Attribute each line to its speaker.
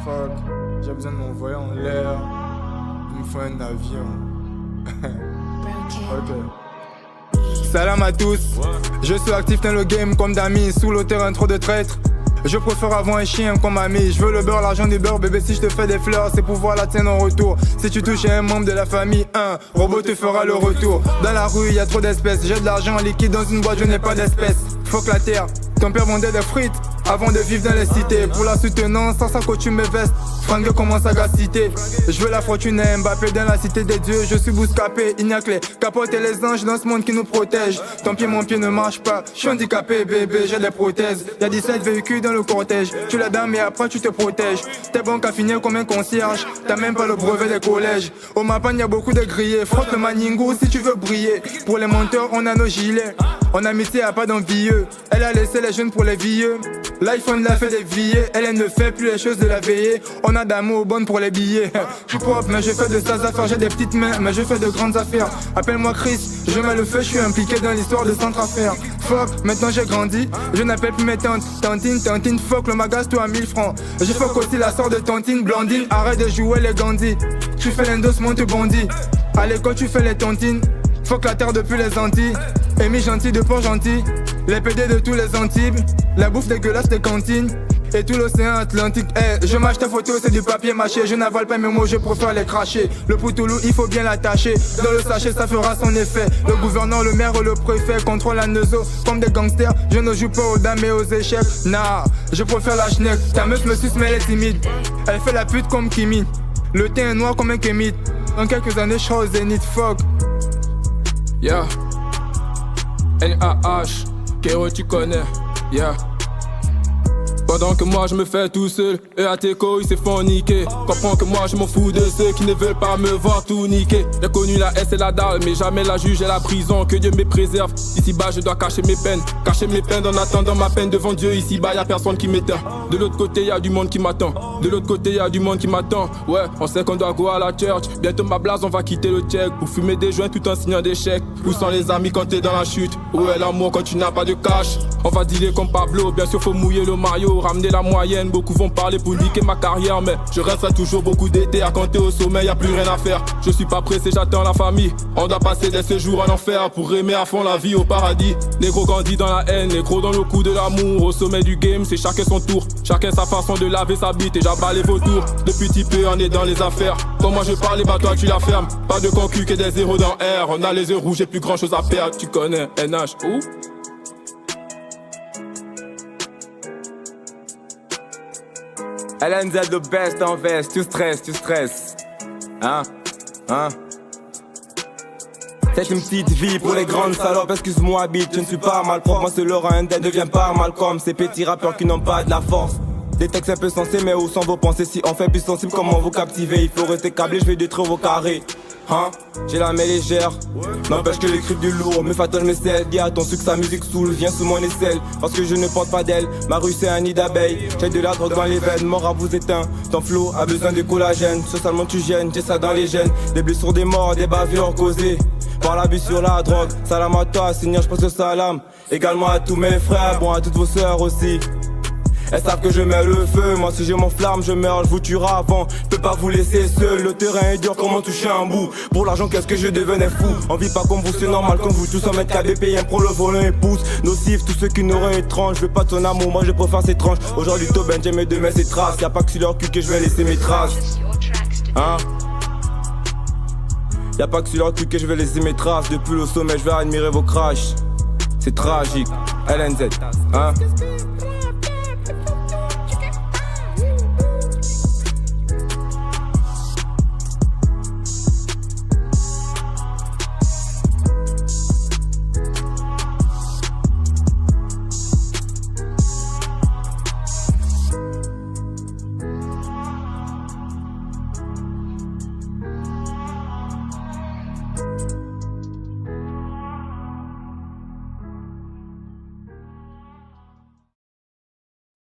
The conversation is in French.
Speaker 1: Fuck, j'ai besoin de m'envoyer en l'air. Il me faut un avion. Ok. Salam à tous, je suis actif dans le game comme d'amis. Sous le terrain trop de traîtres. Je préfère avoir un chien comme ami. Je veux le beurre, l'argent du beurre. Bébé, si je te fais des fleurs, c'est pour voir la tienne en retour. Si tu touches à un membre de la famille, un robot te fera le retour. Dans la rue, y a trop d'espèces. J'ai de l'argent en liquide dans une boîte, je n'ai pas d'espèces. Fuck la terre, ton père vendait des frites avant de vivre dans les cités. Pour la soutenance, sans sa coutume mes vestes. Frangue commence à gaciter. Je veux la fortune à Mbappé dans la cité des dieux. Je suis bouscapé, il n'y a que les capotes et les anges dans ce monde qui nous protège. Tant pis mon pied ne marche pas, je suis handicapé bébé, j'ai des prothèses. Y'a 17 véhicules dans le cortège. Tu la dame et après tu te protèges. T'es bon qu'à finir comme un concierge. T'as même pas le brevet des collèges. Au Mapan y'a beaucoup de grillés. Frotte le maningo si tu veux briller. Pour les menteurs on a nos gilets. En amitié y'a pas d'envieux. Elle a laissé les jeunes pour les vieux. L'iPhone l'a fait dévier. Elle ne fait plus les choses de la veillée. On a d'amour bonne pour les billets. Je suis propre mais je fais de sales affaires. J'ai des petites mains mais je fais de grandes affaires. Appelle-moi Chris, je mets le feu. Je suis impliqué dans l'histoire de Centraffaires. Fuck, maintenant j'ai grandi. Je n'appelle plus mes tantes. Tantine, fuck le magasin toi à 1000 francs. Je fuck aussi la sort de Tantine. Blandine, arrête de jouer les Gandhi. Tu fais l'endossement, tu bondis. À l'école tu fais les tontines. Fuck la terre depuis les Antilles. Amy gentil de port gentil. Les PD de tous les Antibes. La bouffe dégueulasse des cantines. Et tout l'océan Atlantique. Je mâche ta photo, c'est du papier mâché. Je n'avale pas mes mots, je préfère les cracher. Le poutoulou, il faut bien l'attacher. Dans le sachet, ça fera son effet. Le gouverneur, le maire, le préfet contrôlent la neuzo comme des gangsters. Je ne joue pas aux dames et aux échecs. Nah, je préfère la schneck. Ta meuf me suce, mais elle est timide. Elle fait la pute comme Kimi. Le teint est noir comme un kémite. Dans quelques années, je serai au zénith. Fuck.
Speaker 2: Yeah. N-A-H. Kero, tu connais. Yeah. Pendant que moi je me fais tout seul, et à Teco il s'est fait niquer. Comprends que moi je m'en fous de ceux qui ne veulent pas me voir tout niquer. J'ai connu la S et la dalle, mais jamais la juge et la prison. Que Dieu me préserve. Ici bas je dois cacher mes peines en attendant ma peine devant Dieu. Ici bas y'a personne qui m'éteint. De l'autre côté y'a du monde qui m'attend. Ouais, on sait qu'on doit go à la church. Bientôt ma blase on va quitter le check. Pour fumer des joints tout en signant des chèques. Où sont les amis quand t'es dans la chute? Où est l'amour quand tu n'as pas de cash? On va dealer comme Pablo, bien sûr faut mouiller le maillot. Ramener la moyenne, beaucoup vont parler pour niquer ma carrière. Mais je resterai toujours beaucoup d'été. À quand t'es au sommet, y'a plus rien à faire. Je suis pas pressé, j'attends la famille. On doit passer des séjours en enfer pour aimer à fond la vie au paradis. Négro grandit dans la haine, négro dans le coup de l'amour. Au sommet du game, c'est chacun son tour. Chacun sa façon de laver sa bite et j'abats les vautours. Depuis petit peu, on est dans les affaires. Quand moi je parle, bah toi tu la fermes. Pas de concu que des zéros dans R. On a les yeux rouges et plus grand chose à perdre. Tu connais NH, où?
Speaker 3: LNZ the best en veste, tu stresses. Hein? C'est une petite vie pour les grandes salopes, excuse-moi bitch, je ne suis pas mal propre. Moi c'est Laurent Hendel, devient pas mal comme ces petits rappeurs qui n'ont pas de la force. Des textes un peu sensés mais où sont vos pensées? Si on fait plus sensible, comment vous captiver? Il faut rester câblé, je vais détruire vos carrés. Hein? J'ai la main légère, n'empêche que l'écrit du lourd. Me fatal me cède, dis à ton sucre sa musique saoule. Viens sous mon aisselle, parce que je ne porte pas d'aile. Ma rue c'est un nid d'abeilles, j'ai de la drogue dans les veines. Mort à vous éteint, ton flow a besoin de collagène. Socialement tu gênes, j'ai ça dans les gènes. Des blessures, des morts, des bavures causées par l'abus sur la drogue. Salam à toi, Seigneur, je passe le salam. Également à tous mes frères, bon à toutes vos sœurs aussi. Elles savent que je mets le feu, moi si je m'enflamme je meurs, je vous tuerai avant. Je peux pas vous laisser seul, le terrain est dur, comment toucher un bout? Pour l'argent qu'est-ce que je devenais fou? On vit pas comme vous, c'est normal comme vous tous. En mètre KBP, un pro le volant et pouce. Nocif, tous ceux qui n'auraient étrange. Je veux pas de ton amour, moi je préfère ses tranches. Aujourd'hui Tobin, j'aime mes demain ses traces. Y'a pas que sur leur cul que je vais laisser mes traces. Hein? Y'a pas que sur leur cul que je vais laisser mes traces. Depuis le sommet je vais admirer vos crashs. C'est tragique, LNZ, hein?